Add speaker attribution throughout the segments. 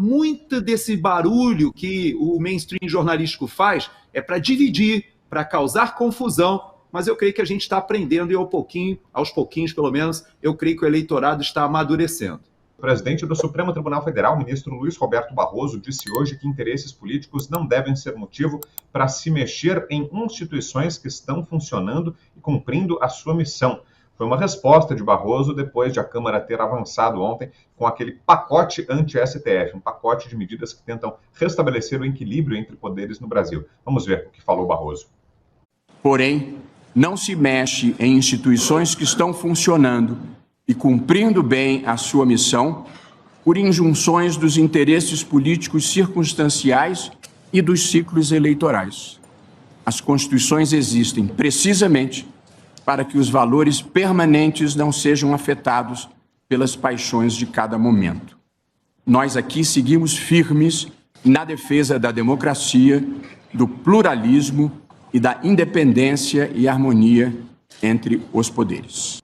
Speaker 1: Muito desse barulho que o mainstream jornalístico faz é para dividir, para causar confusão, mas eu creio que a gente está aprendendo e aos pouquinhos, pelo menos, eu creio que o eleitorado está amadurecendo.
Speaker 2: O presidente do Supremo Tribunal Federal, ministro Luiz Roberto Barroso, disse hoje que interesses políticos não devem ser motivo para se mexer em instituições que estão funcionando e cumprindo a sua missão. Foi uma resposta de Barroso depois de a Câmara ter avançado ontem com aquele pacote anti-STF, um pacote de medidas que tentam restabelecer o equilíbrio entre poderes no Brasil. Vamos ver o que falou Barroso.
Speaker 3: Porém, não se mexe em instituições que estão funcionando e cumprindo bem a sua missão por injunções dos interesses políticos circunstanciais e dos ciclos eleitorais. As constituições existem precisamente para que os valores permanentes não sejam afetados pelas paixões de cada momento. Nós aqui seguimos firmes na defesa da democracia, do pluralismo e da independência e harmonia entre os poderes.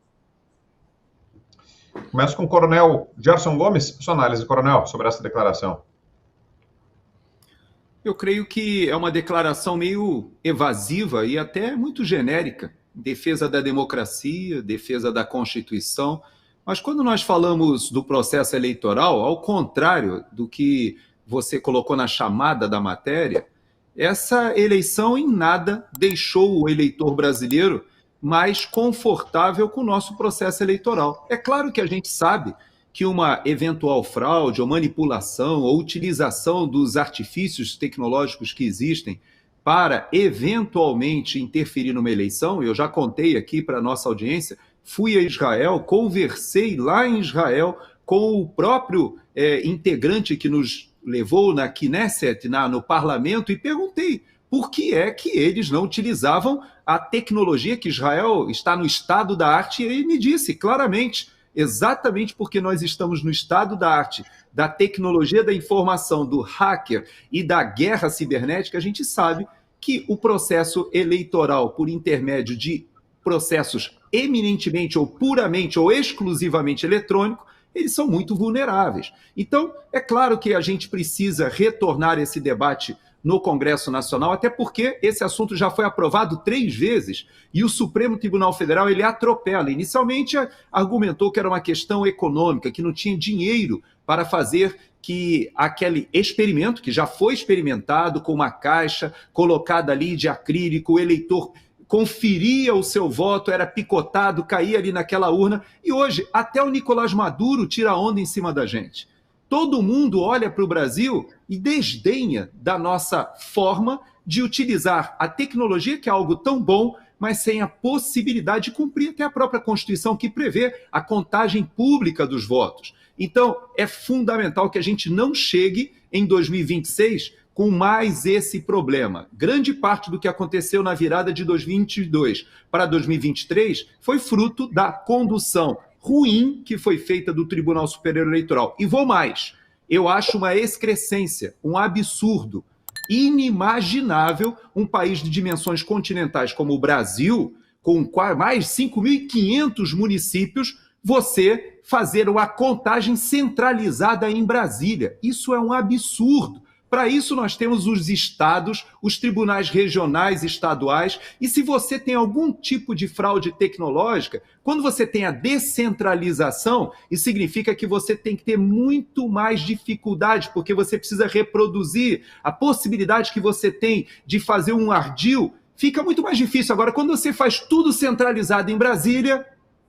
Speaker 2: Começo com o Coronel Gerson Gomes. Sua análise, Coronel, sobre essa declaração.
Speaker 1: Eu creio que é uma declaração meio evasiva e até muito genérica. Defesa da democracia, defesa da Constituição. Mas quando nós falamos do processo eleitoral, ao contrário do que você colocou na chamada da matéria, essa eleição em nada deixou o eleitor brasileiro mais confortável com o nosso processo eleitoral. É claro que a gente sabe que uma eventual fraude ou manipulação ou utilização dos artifícios tecnológicos que existem para eventualmente interferir numa eleição, eu já contei aqui para a nossa audiência, fui a Israel, conversei lá em Israel com o próprio integrante que nos levou na Knesset, no parlamento, e perguntei por que é que eles não utilizavam a tecnologia, que Israel está no estado da arte, e ele me disse claramente, exatamente porque nós estamos no estado da arte, da tecnologia da informação, do hacker e da guerra cibernética, a gente sabe que o processo eleitoral, por intermédio de processos eminentemente ou puramente ou exclusivamente eletrônico, eles são muito vulneráveis. Então, é claro que a gente precisa retornar esse debate no Congresso Nacional, até porque esse assunto já foi aprovado 3 vezes e o Supremo Tribunal Federal ele atropela. Inicialmente argumentou que era uma questão econômica, que não tinha dinheiro para fazer que aquele experimento, que já foi experimentado com uma caixa colocada ali de acrílico, o eleitor conferia o seu voto, era picotado, caía ali naquela urna, e hoje até o Nicolás Maduro tira onda em cima da gente. Todo mundo olha para o Brasil e desdenha da nossa forma de utilizar a tecnologia, que é algo tão bom, mas sem a possibilidade de cumprir até a própria Constituição, que prevê a contagem pública dos votos. Então, é fundamental que a gente não chegue em 2026 com mais esse problema. Grande parte do que aconteceu na virada de 2022 para 2023 foi fruto da condução ruim que foi feita do Tribunal Superior Eleitoral. E vou mais, eu acho uma excrescência, um absurdo, inimaginável um país de dimensões continentais como o Brasil, com mais de 5.500 municípios, você fazer uma contagem centralizada em Brasília. Isso é um absurdo. Para isso, nós temos os estados, os tribunais regionais e estaduais, e se você tem algum tipo de fraude tecnológica, quando você tem a descentralização, isso significa que você tem que ter muito mais dificuldade, porque você precisa reproduzir a possibilidade que você tem de fazer um ardil, fica muito mais difícil. Agora, quando você faz tudo centralizado em Brasília,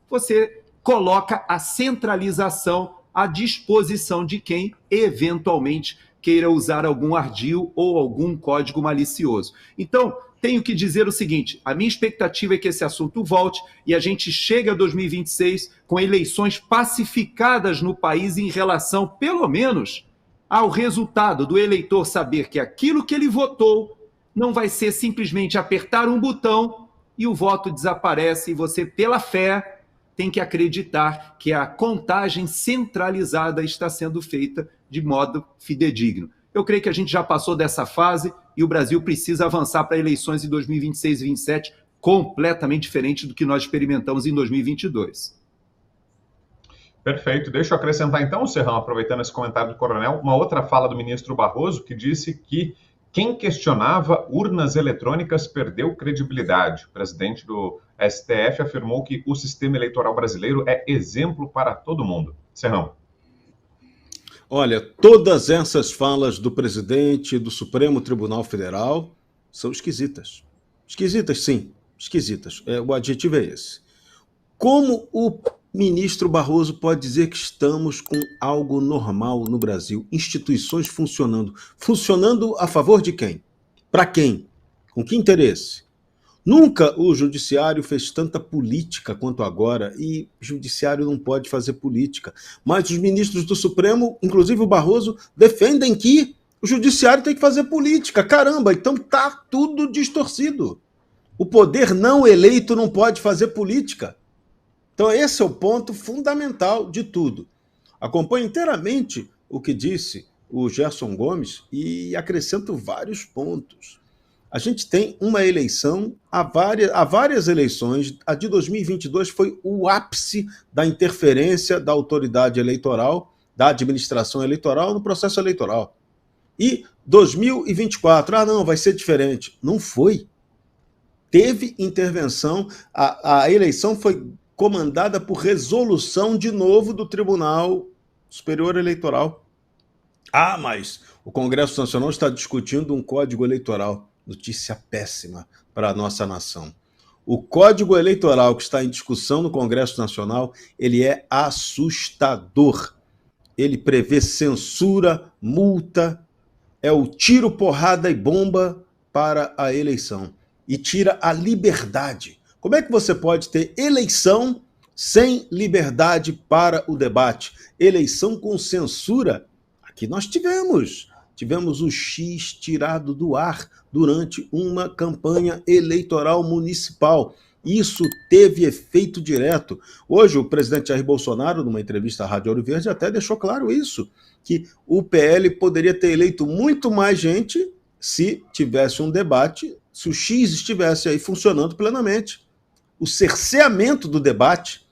Speaker 1: você coloca a centralização à disposição de quem, eventualmente, queira usar algum ardil ou algum código malicioso. Então, tenho que dizer o seguinte, a minha expectativa é que esse assunto volte e a gente chegue a 2026 com eleições pacificadas no país em relação, pelo menos, ao resultado do eleitor saber que aquilo que ele votou não vai ser simplesmente apertar um botão e o voto desaparece e você, pela fé, tem que acreditar que a contagem centralizada está sendo feita de modo fidedigno. Eu creio que a gente já passou dessa fase e o Brasil precisa avançar para eleições em 2026 e 2027 completamente diferente do que nós experimentamos em 2022.
Speaker 2: Perfeito. Deixa eu acrescentar então, Serrão, aproveitando esse comentário do coronel, uma outra fala do ministro Barroso, que disse que quem questionava urnas eletrônicas perdeu credibilidade. O presidente do STF afirmou que o sistema eleitoral brasileiro é exemplo para todo mundo. Serrão.
Speaker 4: Olha, todas essas falas do presidente do Supremo Tribunal Federal são esquisitas. Esquisitas, sim. Esquisitas. O adjetivo é esse. Como o ministro Barroso pode dizer que estamos com algo normal no Brasil? Instituições funcionando. Funcionando a favor de quem? Para quem? Com que interesse? Nunca o judiciário fez tanta política quanto agora, e o judiciário não pode fazer política. Mas os ministros do Supremo, inclusive o Barroso, defendem que o judiciário tem que fazer política. Caramba, então tá tudo distorcido. O poder não eleito não pode fazer política. Então esse é o ponto fundamental de tudo. Acompanho inteiramente o que disse o Gerson Gomes e acrescento vários pontos. A gente tem uma eleição, há várias eleições, a de 2022 foi o ápice da interferência da autoridade eleitoral, da administração eleitoral no processo eleitoral. E 2024, não, vai ser diferente. Não foi. Teve intervenção, a eleição foi comandada por resolução de novo do Tribunal Superior Eleitoral. Mas o Congresso Nacional está discutindo um código eleitoral. Notícia péssima para a nossa nação. O Código Eleitoral que está em discussão no Congresso Nacional, ele é assustador. Ele prevê censura, multa, é o tiro, porrada e bomba para a eleição. E tira a liberdade. Como é que você pode ter eleição sem liberdade para o debate? Eleição com censura? Aqui nós tivemos o X tirado do ar durante uma campanha eleitoral municipal. Isso teve efeito direto. Hoje, o presidente Jair Bolsonaro, numa entrevista à Rádio Ouro Verde, até deixou claro isso, que o PL poderia ter eleito muito mais gente se tivesse um debate, se o X estivesse aí funcionando plenamente. O cerceamento do debate,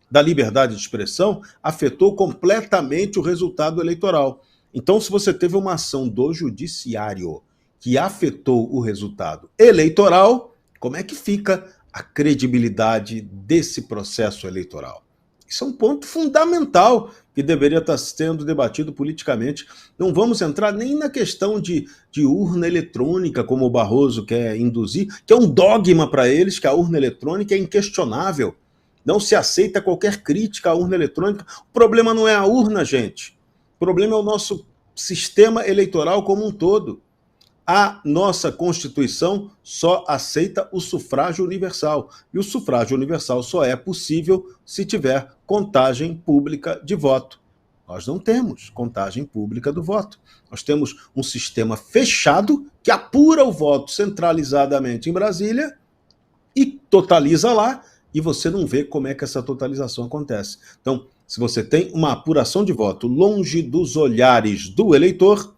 Speaker 4: da liberdade de expressão, afetou completamente o resultado eleitoral. Então, se você teve uma ação do judiciário que afetou o resultado eleitoral, como é que fica a credibilidade desse processo eleitoral? Isso é um ponto fundamental que deveria estar sendo debatido politicamente. Não vamos entrar nem na questão de urna eletrônica, como o Barroso quer induzir, que é um dogma para eles, que a urna eletrônica é inquestionável. Não se aceita qualquer crítica à urna eletrônica. O problema não é a urna, gente. O problema é o nosso sistema eleitoral como um todo. A nossa Constituição só aceita o sufrágio universal. E o sufrágio universal só é possível se tiver contagem pública de voto. Nós não temos contagem pública do voto. Nós temos um sistema fechado que apura o voto centralizadamente em Brasília e totaliza lá, e você não vê como é que essa totalização acontece. Então, se você tem uma apuração de voto longe dos olhares do eleitor,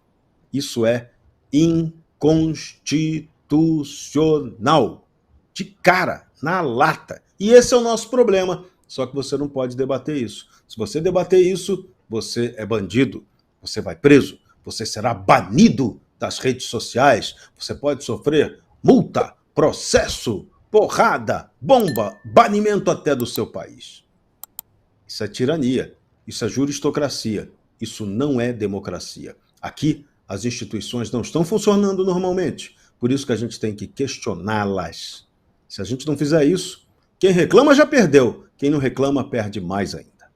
Speaker 4: isso é inconstitucional. De cara, na lata. E esse é o nosso problema. Só que você não pode debater isso. Se você debater isso, você é bandido. Você vai preso. Você será banido das redes sociais. Você pode sofrer multa, processo, porrada, bomba, banimento até do seu país. Isso é tirania. Isso é juristocracia. Isso não é democracia. Aqui, as instituições não estão funcionando normalmente. Por isso que a gente tem que questioná-las. Se a gente não fizer isso, quem reclama já perdeu. Quem não reclama perde mais ainda.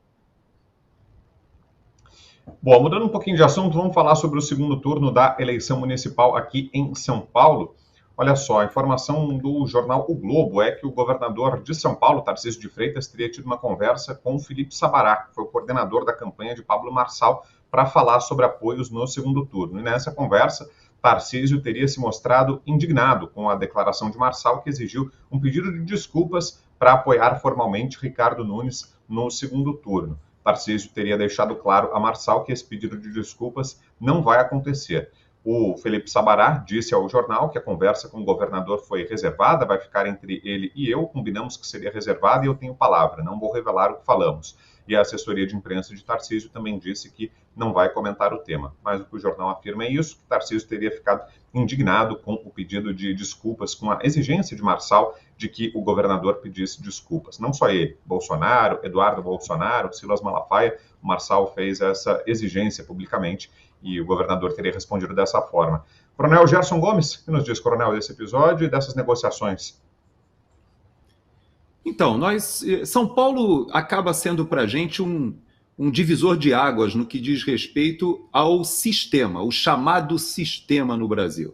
Speaker 2: Bom, mudando um pouquinho de assunto, vamos falar sobre o segundo turno da eleição municipal aqui em São Paulo. Olha só, a informação do jornal O Globo é que o governador de São Paulo, Tarcísio de Freitas, teria tido uma conversa com o Felipe Sabará, que foi o coordenador da campanha de Pablo Marçal, para falar sobre apoios no segundo turno. E nessa conversa, Tarcísio teria se mostrado indignado com a declaração de Marçal, que exigiu um pedido de desculpas para apoiar formalmente Ricardo Nunes no segundo turno. Tarcísio teria deixado claro a Marçal que esse pedido de desculpas não vai acontecer. O Felipe Sabará disse ao jornal que a conversa com o governador foi reservada, vai ficar entre ele e eu, combinamos que seria reservada e eu tenho palavra, não vou revelar o que falamos. e a assessoria de imprensa de Tarcísio também disse que não vai comentar o tema. Mas o que o jornal afirma é isso, que Tarcísio teria ficado indignado com o pedido de desculpas, com a exigência de Marçal de que o governador pedisse desculpas. Não só ele, Bolsonaro, Eduardo Bolsonaro, Silas Malafaia, o Marçal fez essa exigência publicamente e o governador teria respondido dessa forma. Coronel Gerson Gomes, o que nos diz, coronel, desse episódio e dessas negociações?
Speaker 1: Então, São Paulo acaba sendo para a gente um divisor de águas no que diz respeito ao sistema, o chamado sistema no Brasil.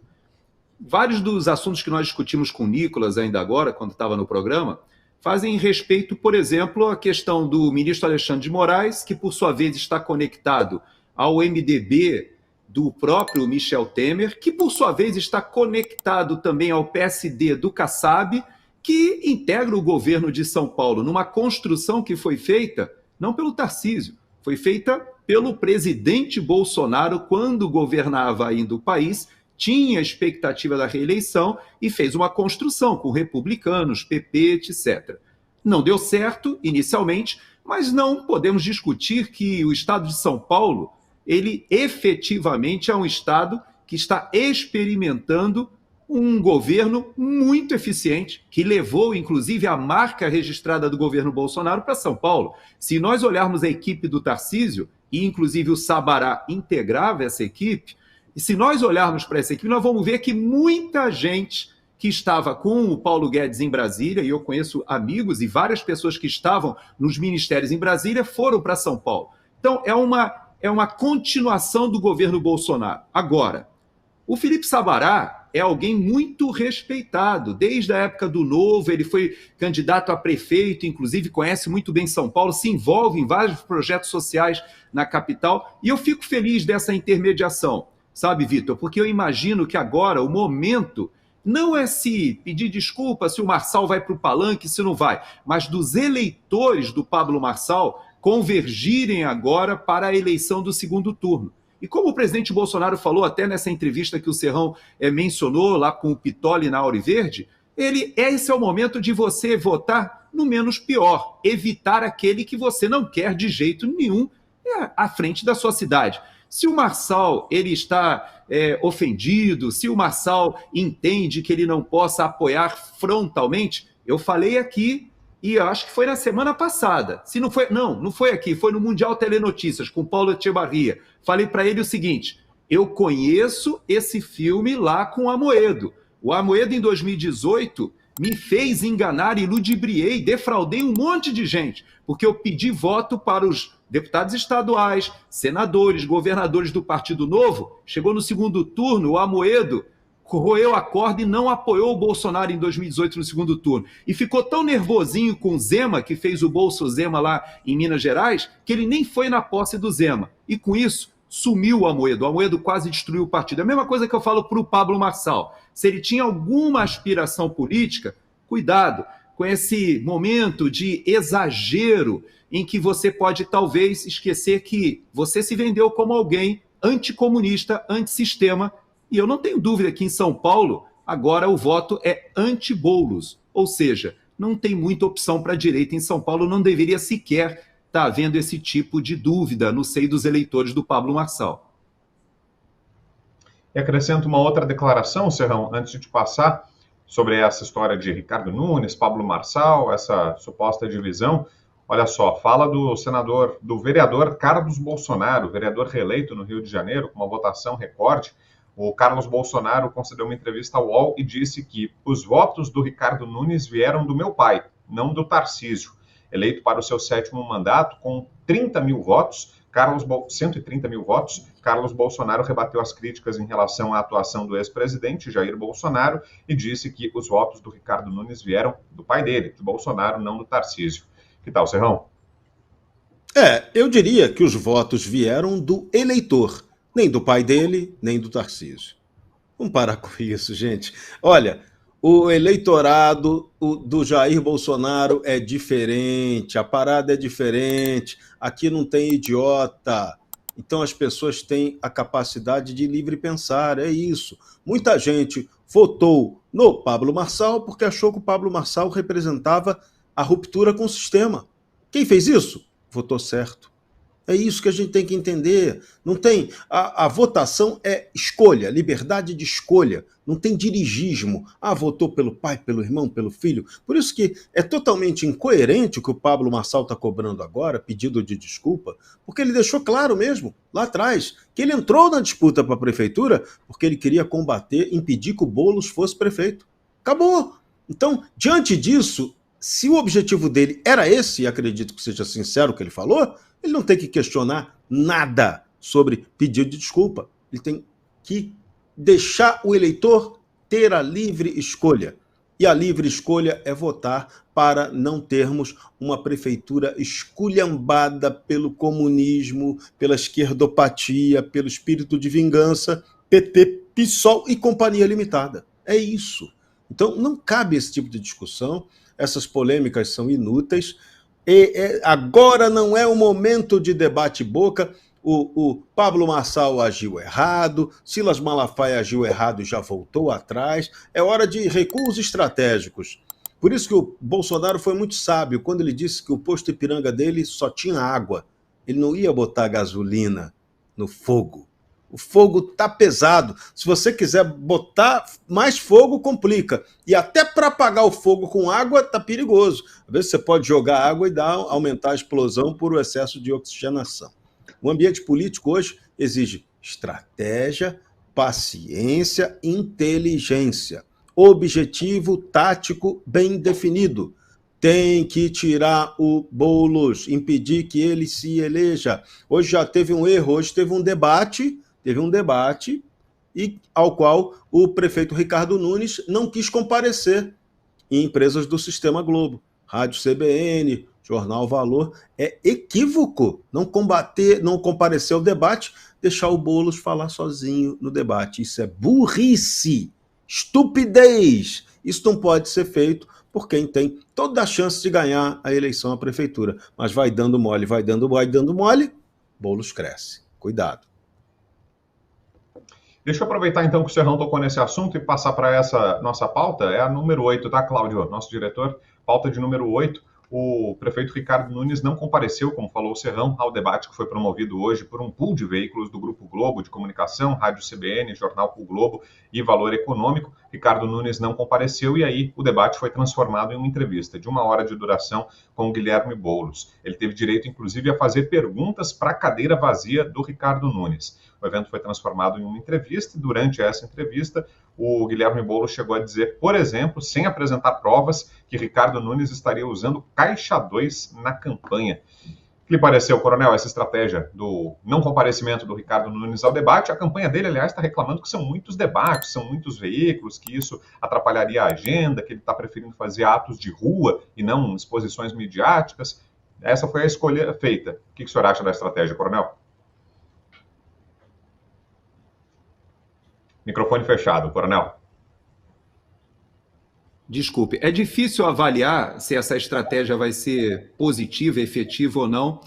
Speaker 1: Vários dos assuntos que nós discutimos com o Nicolas ainda agora, quando estava no programa, fazem respeito, por exemplo, à questão do ministro Alexandre de Moraes, que por sua vez está conectado ao MDB do próprio Michel Temer, que por sua vez está conectado também ao PSD do Kassab, que integra o governo de São Paulo numa construção que foi feita não pelo Tarcísio, foi feita pelo presidente Bolsonaro quando governava ainda o país, tinha a expectativa da reeleição e fez uma construção com republicanos, PP, etc. Não deu certo inicialmente, mas não podemos discutir que o estado de São Paulo, ele efetivamente é um estado que está experimentando um governo muito eficiente, que levou, inclusive, a marca registrada do governo Bolsonaro para São Paulo. Se nós olharmos a equipe do Tarcísio, e inclusive o Sabará integrava essa equipe, e se nós olharmos para essa equipe, nós vamos ver que muita gente que estava com o Paulo Guedes em Brasília, e eu conheço amigos e várias pessoas que estavam nos ministérios em Brasília, foram para São Paulo. Então, é uma continuação do governo Bolsonaro. Agora, o Felipe Sabará é alguém muito respeitado. Desde a época do Novo, ele foi candidato a prefeito, inclusive conhece muito bem São Paulo, se envolve em vários projetos sociais na capital, e eu fico feliz dessa intermediação, sabe, Vitor? Porque eu imagino que agora o momento não é se pedir desculpa se o Marçal vai para o palanque, se não vai, mas dos eleitores do Pablo Marçal convergirem agora para a eleição do segundo turno. E como o presidente Bolsonaro falou até nessa entrevista que o Serrão mencionou lá com o Pitoli na Auriverde, esse é o momento de você votar no menos pior, evitar aquele que você não quer de jeito nenhum à frente da sua cidade. Se o Marçal ele está ofendido, se o Marçal entende que ele não possa apoiar frontalmente, eu falei aqui, e eu acho que foi na semana passada. Se não foi, não foi aqui, foi no Mundial Telenotícias, com Paulo Echevarria. Falei para ele o seguinte: eu conheço esse filme lá com o Amoedo. O Amoedo, em 2018, me fez enganar e ludibriei, defraudei um monte de gente, porque eu pedi voto para os deputados estaduais, senadores, governadores do Partido Novo. Chegou no segundo turno, o Amoedo roeu a corda e não apoiou o Bolsonaro em 2018 no segundo turno. E ficou tão nervosinho com o Zema, que fez o Bolso Zema lá em Minas Gerais, que ele nem foi na posse do Zema. E com isso, sumiu o Amoedo. O Amoedo quase destruiu o partido. É a mesma coisa que eu falo para o Pablo Marçal. Se ele tinha alguma aspiração política, cuidado com esse momento de exagero em que você pode talvez esquecer que você se vendeu como alguém anticomunista, antissistema. E eu não tenho dúvida que em São Paulo, agora o voto é anti-Boulos. Ou seja, não tem muita opção para a direita em São Paulo, não deveria sequer estar havendo esse tipo de dúvida no seio dos eleitores do Pablo Marçal.
Speaker 2: E acrescento uma outra declaração, Serrão, antes de te passar, sobre essa história de Ricardo Nunes, Pablo Marçal, essa suposta divisão. Olha só, fala do vereador Carlos Bolsonaro, vereador reeleito no Rio de Janeiro, com uma votação recorde. O Carlos Bolsonaro concedeu uma entrevista ao UOL e disse que os votos do Ricardo Nunes vieram do meu pai, não do Tarcísio. Eleito para o seu 7º mandato, com 30 mil votos, 130 mil votos, Carlos Bolsonaro rebateu as críticas em relação à atuação do ex-presidente Jair Bolsonaro e disse que os votos do Ricardo Nunes vieram do pai dele, de Bolsonaro, não do Tarcísio. Que tal, Serrão?
Speaker 4: Eu diria que os votos vieram do eleitor, nem do pai dele, nem do Tarcísio. Vamos parar com isso, gente. Olha, o eleitorado do Jair Bolsonaro é diferente, a parada é diferente, aqui não tem idiota. Então as pessoas têm a capacidade de livre pensar, é isso. Muita gente votou no Pablo Marçal porque achou que o Pablo Marçal representava a ruptura com o sistema. Quem fez isso? votou certo. É isso que a gente tem que entender. Não tem. A votação é escolha, liberdade de escolha. Não tem dirigismo. Votou pelo pai, pelo irmão, pelo filho. Por isso que é totalmente incoerente o que o Pablo Marçal está cobrando agora, pedido de desculpa, porque ele deixou claro mesmo, lá atrás, que ele entrou na disputa para a prefeitura porque ele queria combater, impedir que o Boulos fosse prefeito. Acabou. Então, diante disso, se o objetivo dele era esse, e acredito que seja sincero o que ele falou, ele não tem que questionar nada sobre pedido de desculpa. Ele tem que deixar o eleitor ter a livre escolha. E a livre escolha é votar para não termos uma prefeitura esculhambada pelo comunismo, pela esquerdopatia, pelo espírito de vingança, PT, PSOL e Companhia Limitada. É isso. Então, não cabe esse tipo de discussão, essas polêmicas são inúteis. Agora não é o momento de debate boca. O Pablo Marçal agiu errado, Silas Malafaia agiu errado e já voltou atrás. É hora de recuos estratégicos. Por isso que o Bolsonaro foi muito sábio quando ele disse que o posto Ipiranga dele só tinha água. Ele não ia botar gasolina no fogo. O fogo está pesado. Se você quiser botar mais fogo, complica. E até para apagar o fogo com água, está perigoso. Às vezes você pode jogar água e aumentar a explosão por excesso de oxigenação. O ambiente político hoje exige estratégia, paciência, inteligência. Objetivo tático bem definido. Tem que tirar o Boulos, impedir que ele se eleja. Hoje já teve um erro, hoje teve um debate e ao qual o prefeito Ricardo Nunes não quis comparecer em empresas do Sistema Globo. Rádio CBN, Jornal Valor. É equívoco não comparecer ao debate, deixar o Boulos falar sozinho no debate. Isso é burrice, estupidez. Isso não pode ser feito por quem tem toda a chance de ganhar a eleição à prefeitura. Mas vai dando mole, Boulos cresce. Cuidado.
Speaker 2: Deixa eu aproveitar então que o Serrão tocou nesse assunto e passar para essa nossa pauta. É a número 8, tá, Cláudio? Nosso diretor. Pauta de número 8. O prefeito Ricardo Nunes não compareceu, como falou o Serrão, ao debate que foi promovido hoje por um pool de veículos do Grupo Globo de Comunicação, Rádio CBN, Jornal Pool Globo e Valor Econômico. Ricardo Nunes não compareceu e aí o debate foi transformado em uma entrevista de 1 hora de duração com o Guilherme Boulos. Ele teve direito, inclusive, a fazer perguntas para a cadeira vazia do Ricardo Nunes. O evento foi transformado em uma entrevista e durante essa entrevista o Guilherme Boulos chegou a dizer, por exemplo, sem apresentar provas, que Ricardo Nunes estaria usando caixa 2 na campanha. O que lhe pareceu, coronel, essa estratégia do não comparecimento do Ricardo Nunes ao debate? A campanha dele, aliás, está reclamando que são muitos debates, são muitos veículos, que isso atrapalharia a agenda, que ele está preferindo fazer atos de rua e não exposições midiáticas. Essa foi a escolha feita. O que o senhor acha da estratégia, coronel? Microfone fechado, coronel.
Speaker 1: Desculpe, é difícil avaliar se essa estratégia vai ser positiva, efetiva ou não,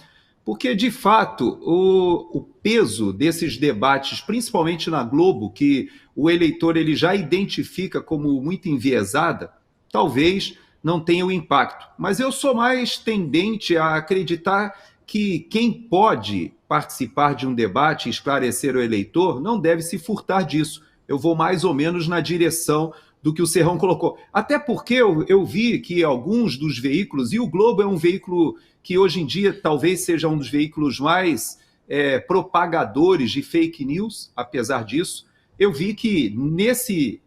Speaker 1: porque, de fato, o peso desses debates, principalmente na Globo, que o eleitor ele já identifica como muito enviesada, talvez não tenha o impacto. Mas eu sou mais tendente a acreditar que quem pode participar de um debate e esclarecer o eleitor não deve se furtar disso. Eu vou mais ou menos na direção do que o Serrão colocou. Até porque eu vi que alguns dos veículos, e o Globo é um veículo que hoje em dia talvez seja um dos veículos mais propagadores de fake news, apesar disso, eu vi que nesse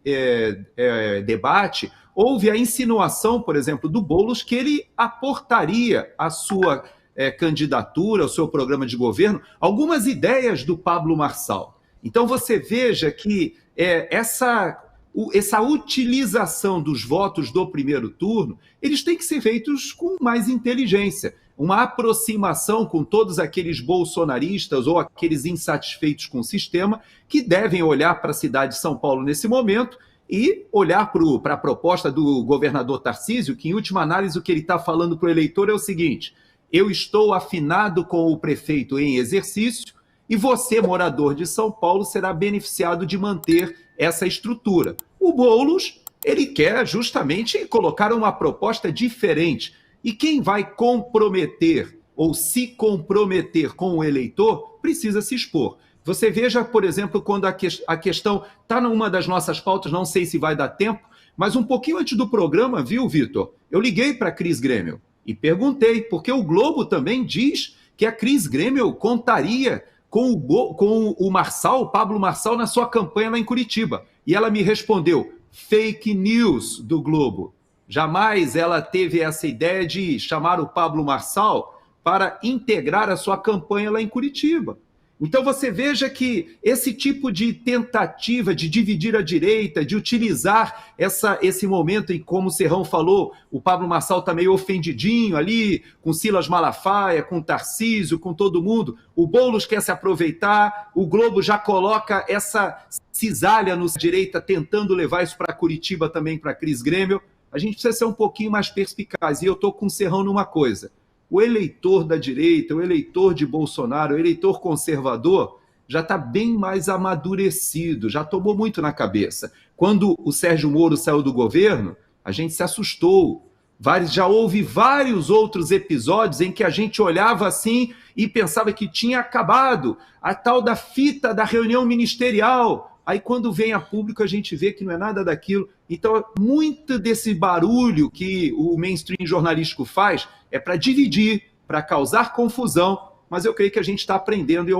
Speaker 1: debate houve a insinuação, por exemplo, do Boulos, que ele aportaria a sua candidatura, o seu programa de governo, algumas ideias do Pablo Marçal. Então você veja que essa utilização dos votos do primeiro turno, eles têm que ser feitos com mais inteligência, uma aproximação com todos aqueles bolsonaristas ou aqueles insatisfeitos com o sistema que devem olhar para a cidade de São Paulo nesse momento e olhar para a proposta do governador Tarcísio, que em última análise o que ele está falando para o eleitor é o seguinte: eu estou afinado com o prefeito em exercício e você, morador de São Paulo, será beneficiado de manter essa estrutura. O Boulos, ele quer justamente colocar uma proposta diferente. E quem vai comprometer ou se comprometer com o eleitor, precisa se expor. Você veja, por exemplo, quando a questão está numa das nossas pautas, não sei se vai dar tempo, mas um pouquinho antes do programa, viu, Vitor? Eu liguei para a Cris Grêmio e perguntei, porque o Globo também diz que a Cris Grêmio contaria com o Marçal, o Pablo Marçal, na sua campanha lá em Curitiba. E ela me respondeu, fake news do Globo. Jamais ela teve essa ideia de chamar o Pablo Marçal para integrar a sua campanha lá em Curitiba. Então você veja que esse tipo de tentativa de dividir a direita, de utilizar esse momento em, como o Serrão falou, o Pablo Marçal está meio ofendidinho ali, com Silas Malafaia, com Tarcísio, com todo mundo. O Boulos quer se aproveitar, o Globo já coloca essa cisalha na direita, tentando levar isso para Curitiba também, para Cris Grêmio. A gente precisa ser um pouquinho mais perspicaz. E eu estou com o Serrão numa coisa. O eleitor da direita, o eleitor de Bolsonaro, o eleitor conservador, já está bem mais amadurecido, já tomou muito na cabeça. Quando o Sérgio Moro saiu do governo, a gente se assustou. Já houve vários outros episódios em que a gente olhava assim e pensava que tinha acabado a tal da fita da reunião ministerial. Aí, quando vem a público, a gente vê que não é nada daquilo. Então, muito desse barulho que o mainstream jornalístico faz é para dividir, para causar confusão, mas eu creio que a gente está aprendendo e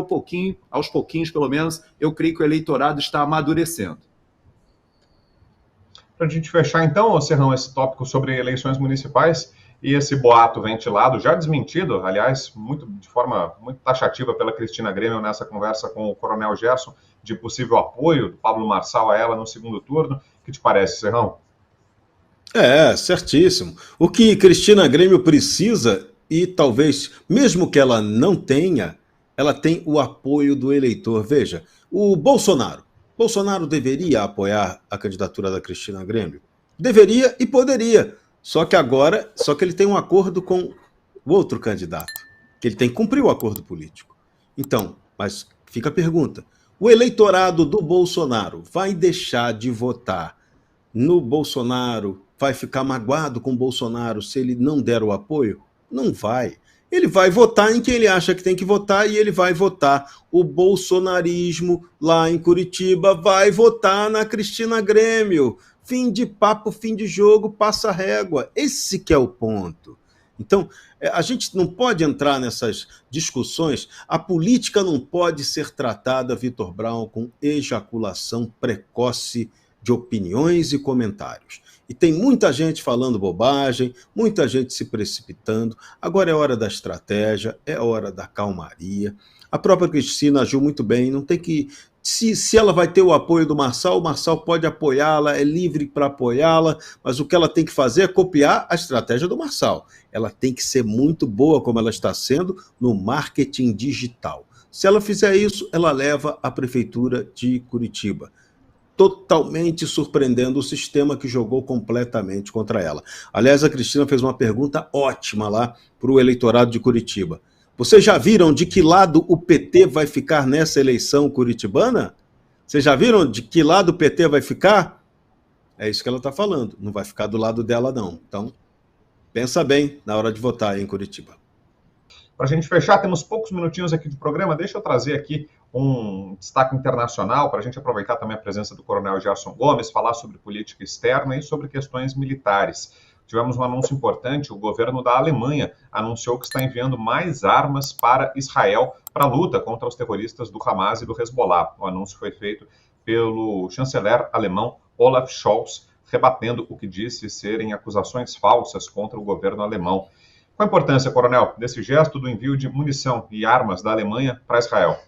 Speaker 1: aos pouquinhos, pelo menos, eu creio que o eleitorado está amadurecendo.
Speaker 2: Para a gente fechar, então, Serrão, esse tópico sobre eleições municipais e esse boato ventilado, já desmentido, aliás, de forma muito taxativa pela Cristina Grêmio nessa conversa com o Coronel Gerson, de possível apoio do Pablo Marçal a ela no segundo turno. O que te parece, Serrão?
Speaker 4: Certíssimo. O que Cristina Grêmio precisa, e talvez, mesmo que ela não tenha, ela tem o apoio do eleitor. Veja, o Bolsonaro deveria apoiar a candidatura da Cristina Grêmio? Deveria e poderia. Só que ele tem um acordo com o outro candidato, que ele tem que cumprir o acordo político. Então, mas fica a pergunta, o eleitorado do Bolsonaro vai deixar de votar no Bolsonaro, vai ficar magoado com o Bolsonaro se ele não der o apoio? Não vai. Ele vai votar em quem ele acha que tem que votar e ele vai votar. O bolsonarismo lá em Curitiba vai votar na Cristina Grêmio. Fim de papo, fim de jogo, passa régua. Esse que é o ponto. Então, a gente não pode entrar nessas discussões. A política não pode ser tratada, Vitor Brown, com ejaculação precoce de opiniões e comentários. E tem muita gente falando bobagem, muita gente se precipitando. Agora é hora da estratégia, é hora da calmaria. A própria Cristina agiu muito bem, não tem que... Se ela vai ter o apoio do Marçal, o Marçal pode apoiá-la, é livre para apoiá-la, mas o que ela tem que fazer é copiar a estratégia do Marçal. Ela tem que ser muito boa, como ela está sendo, no marketing digital. Se ela fizer isso, ela leva a Prefeitura de Curitiba, totalmente surpreendendo o sistema que jogou completamente contra ela. Aliás, a Cristina fez uma pergunta ótima lá para o eleitorado de Curitiba. Vocês já viram de que lado o PT vai ficar nessa eleição curitibana? Vocês já viram de que lado o PT vai ficar? É isso que ela está falando. Não vai ficar do lado dela, não. Então, pensa bem na hora de votar em Curitiba.
Speaker 2: Para a gente fechar, temos poucos minutinhos aqui de programa. Deixa eu trazer aqui um destaque internacional para a gente aproveitar também a presença do Coronel Gerson Gomes, falar sobre política externa e sobre questões militares. Tivemos um anúncio importante, o governo da Alemanha anunciou que está enviando mais armas para Israel para a luta contra os terroristas do Hamas e do Hezbollah. O anúncio foi feito pelo chanceler alemão Olaf Scholz, rebatendo o que disse serem acusações falsas contra o governo alemão. Qual a importância, coronel, desse gesto do envio de munição e armas da Alemanha para Israel?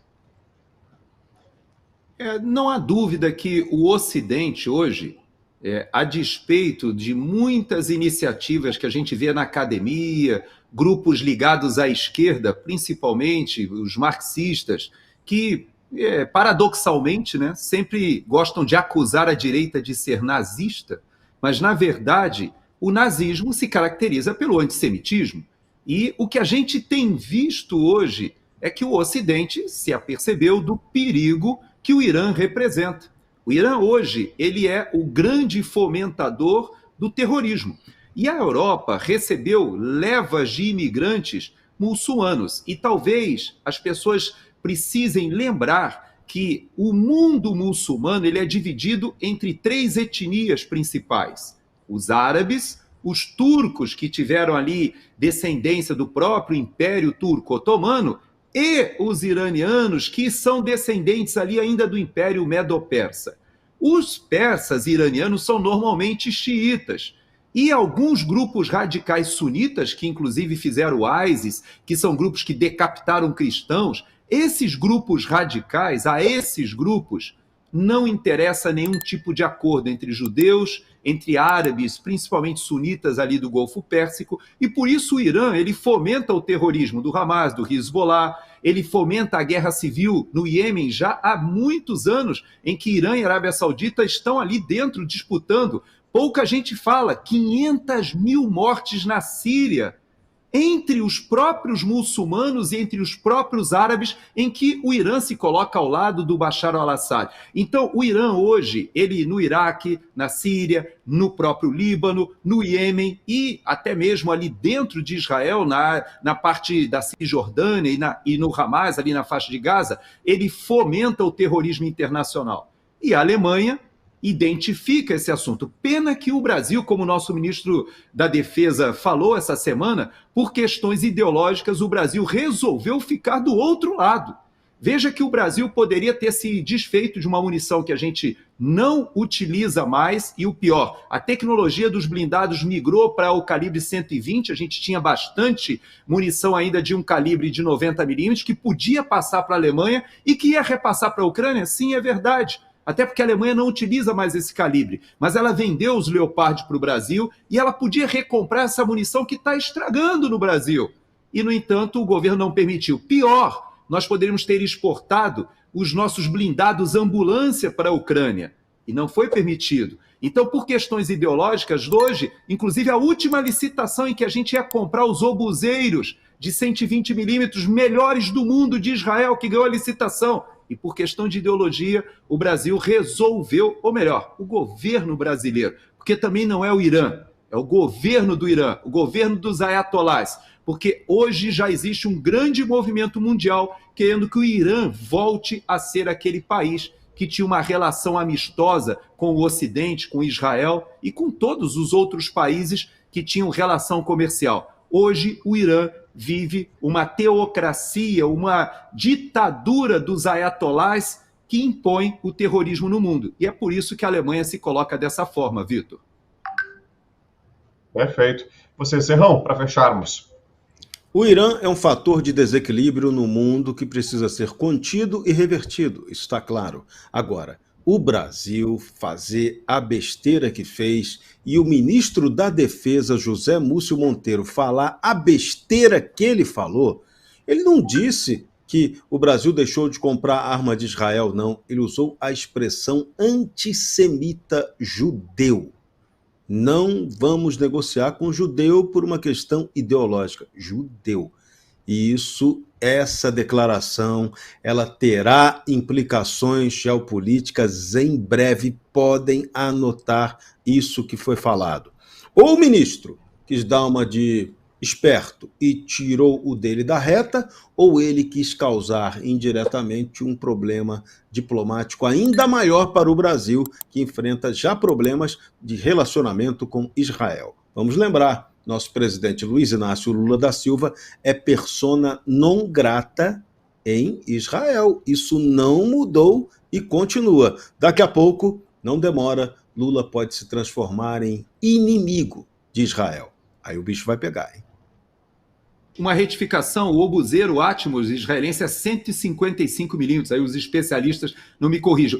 Speaker 1: Não há dúvida que o Ocidente hoje, a despeito de muitas iniciativas que a gente vê na academia, grupos ligados à esquerda, principalmente os marxistas, que, paradoxalmente, né, sempre gostam de acusar a direita de ser nazista, mas, na verdade, o nazismo se caracteriza pelo antissemitismo. E o que a gente tem visto hoje é que o Ocidente se apercebeu do perigo que o Irã representa. O Irã hoje ele é o grande fomentador do terrorismo. E a Europa recebeu levas de imigrantes muçulmanos. E talvez as pessoas precisem lembrar que o mundo muçulmano ele é dividido entre 3 etnias principais: os árabes, os turcos, que tiveram ali descendência do próprio Império Turco-Otomano, e os iranianos, que são descendentes ali ainda do Império Medo-Persa. Os persas iranianos são normalmente xiitas. E alguns grupos radicais sunitas, que inclusive fizeram o ISIS, que são grupos que decapitaram cristãos, esses grupos radicais, a esses grupos, não interessa nenhum tipo de acordo entre judeus, entre árabes, principalmente sunitas ali do Golfo Pérsico, e por isso o Irã ele fomenta o terrorismo do Hamas, do Hezbollah, ele fomenta a guerra civil no Iêmen já há muitos anos, em que Irã e Arábia Saudita estão ali dentro disputando. Pouca gente fala, 500 mil mortes na Síria, entre os próprios muçulmanos e entre os próprios árabes, em que o Irã se coloca ao lado do Bashar al-Assad. Então, o Irã hoje, ele no Iraque, na Síria, no próprio Líbano, no Iêmen e até mesmo ali dentro de Israel, na parte da Cisjordânia e no Hamas, ali na faixa de Gaza, ele fomenta o terrorismo internacional. E a Alemanha identifica esse assunto. Pena que o Brasil, como o nosso ministro da Defesa falou essa semana, por questões ideológicas, o Brasil resolveu ficar do outro lado. Veja que o Brasil poderia ter se desfeito de uma munição que a gente não utiliza mais, e o pior, a tecnologia dos blindados migrou para o calibre 120, a gente tinha bastante munição ainda de um calibre de 90 milímetros, que podia passar para a Alemanha e que ia repassar para a Ucrânia. Sim, é verdade. Até porque a Alemanha não utiliza mais esse calibre, mas ela vendeu os Leopard para o Brasil e ela podia recomprar essa munição que está estragando no Brasil. E, no entanto, o governo não permitiu. Pior, nós poderíamos ter exportado os nossos blindados ambulância para a Ucrânia, e não foi permitido. Então, por questões ideológicas, hoje, inclusive a última licitação em que a gente ia comprar os obuseiros de 120 milímetros melhores do mundo de Israel, que ganhou a licitação, e por questão de ideologia, o Brasil resolveu, ou melhor, o governo brasileiro, porque também não é o Irã, é o governo do Irã, o governo dos ayatolás, porque hoje já existe um grande movimento mundial querendo que o Irã volte a ser aquele país que tinha uma relação amistosa com o Ocidente, com Israel e com todos os outros países que tinham relação comercial. Hoje, o Irã vive uma teocracia, uma ditadura dos ayatolás que impõe o terrorismo no mundo. E é por isso que a Alemanha se coloca dessa forma, Vitor.
Speaker 2: Perfeito. Você, Serrão, para fecharmos.
Speaker 4: O Irã é um fator de desequilíbrio no mundo que precisa ser contido e revertido, isso está claro. Agora, o Brasil fazer a besteira que fez e o ministro da Defesa, José Múcio Monteiro, falar a besteira que ele falou, ele não disse que o Brasil deixou de comprar arma de Israel, não. Ele usou a expressão antissemita judeu. Não vamos negociar com judeu por uma questão ideológica. Judeu. E essa declaração, ela terá implicações geopolíticas em breve. Podem anotar isso que foi falado. Ou o ministro quis dar uma de esperto e tirou o dele da reta, ou ele quis causar indiretamente um problema diplomático ainda maior para o Brasil, que enfrenta já problemas de relacionamento com Israel. Vamos lembrar, nosso presidente Luiz Inácio Lula da Silva é persona non grata em Israel. Isso não mudou e continua. Daqui a pouco, não demora, Lula pode se transformar em inimigo de Israel. Aí o bicho vai pegar, hein?
Speaker 1: Uma retificação, o obuseiro Atmos israelense é 155 milímetros, aí os especialistas não me corrijam.